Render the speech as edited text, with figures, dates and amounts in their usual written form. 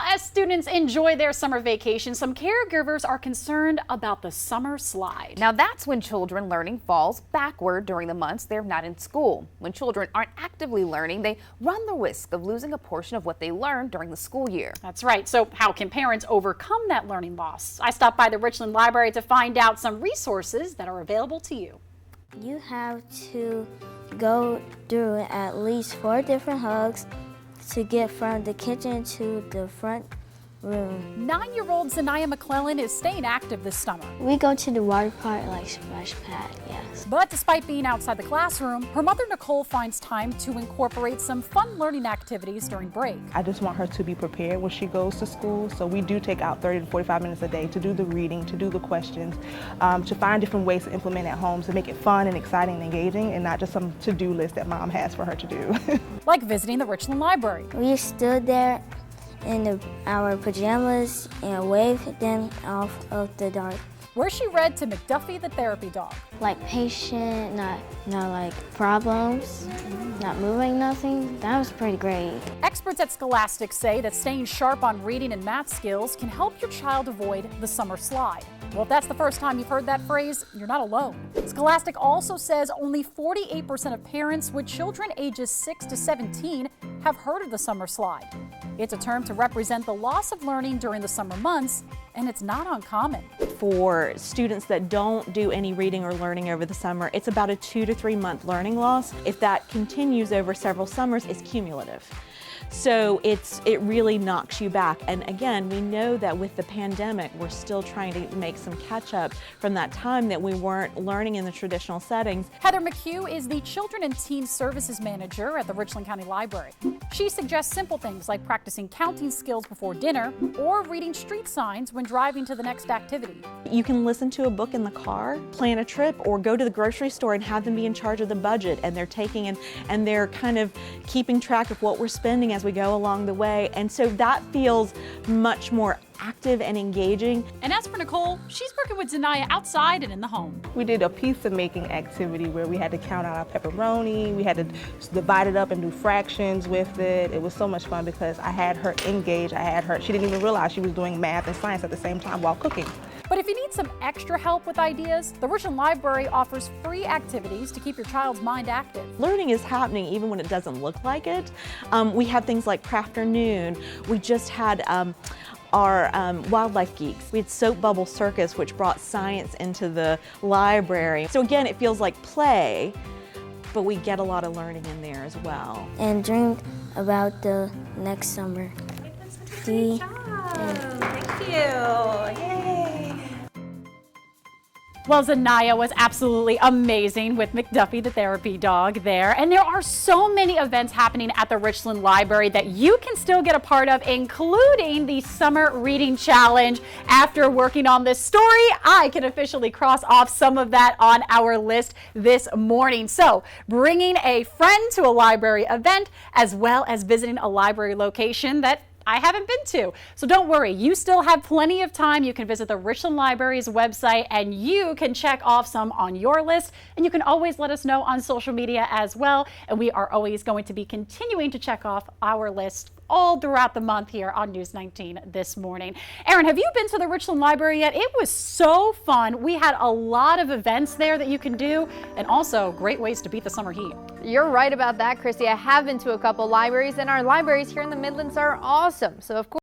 as students enjoy their summer vacation, some caregivers are concerned about the summer slide. Now that's when children learning falls backward during the months they're not in school. When children aren't actively learning, they run the risk of losing a portion of what they learned during the school year. That's right. So how can parents overcome that learning loss? I stopped by the Richland Library to find out some resources that are available to you. You have to go through at least 4 different hugs to get from the kitchen to the front room. 9-year-old Zanaya McClellan is staying active this summer. We go to the water park like splash pad, yes. But despite being outside the classroom, her mother Nicole finds time to incorporate some fun learning activities during break. I just want her to be prepared when she goes to school, so we do take out 30 to 45 minutes a day to do the reading, to do the questions, to find different ways to implement at home to make it fun and exciting and engaging and not just some to-do list that mom has for her to do. Like visiting the Richland Library. We stood there in our pajamas and waved them off of the dark. Where she read to McDuffie the therapy dog. Like patient, not like problems, not moving nothing. That was pretty great. Experts at Scholastic say that staying sharp on reading and math skills can help your child avoid the summer slide. Well, if that's the first time you've heard that phrase, you're not alone. Scholastic also says only 48% of parents with children ages 6 to 17 have heard of the summer slide. It's a term to represent the loss of learning during the summer months, and it's not uncommon. For students that don't do any reading or learning over the summer, it's about a 2 to 3 month learning loss. If that continues over several summers, it's cumulative. So it really knocks you back. And again, we know that with the pandemic, we're still trying to make some catch up from that time that we weren't learning in the traditional settings. Heather McHugh is the Children and Teen Services Manager at the Richland County Library. She suggests simple things like practicing counting skills before dinner or reading street signs when driving to the next activity. You can listen to a book in the car, plan a trip, or go to the grocery store and have them be in charge of the budget, and they're taking and they're kind of keeping track of what we're spending as we go along the way. And so that feels much more active and engaging. And as for Nicole, she's working with Zanaya outside and in the home. We did a pizza making activity where we had to count out our pepperoni, we had to divide it up and do fractions with it. It was so much fun because I had her engaged, she didn't even realize she was doing math and science at the same time while cooking. But if you need some extra help with ideas, the Richland Library offers free activities to keep your child's mind active. Learning is happening even when it doesn't look like it. We have things like Crafternoon. We just had our Wildlife Geeks. We had Soap Bubble Circus, which brought science into the library. So again, it feels like play, but we get a lot of learning in there as well. And dreamed about the next summer. Thank you. Yay. Well, Zanaya was absolutely amazing with McDuffie the therapy dog there. And there are so many events happening at the Richland Library that you can still get a part of, including the Summer Reading Challenge. After working on this story, I can officially cross off some of that on our list this morning. So bringing a friend to a library event, as well as visiting a library location that I haven't been to. So don't worry, you still have plenty of time. You can visit the Richland Library's website and you can check off some on your list, and you can always let us know on social media as well. And we are always going to be continuing to check off our list all throughout the month here on News 19 this morning. Aaron, have you been to the Richland Library yet? It was so fun. We had a lot of events there that you can do, and also great ways to beat the summer heat. You're right about that, Christy. I have been to a couple libraries, and our libraries here in the Midlands are awesome. So of course,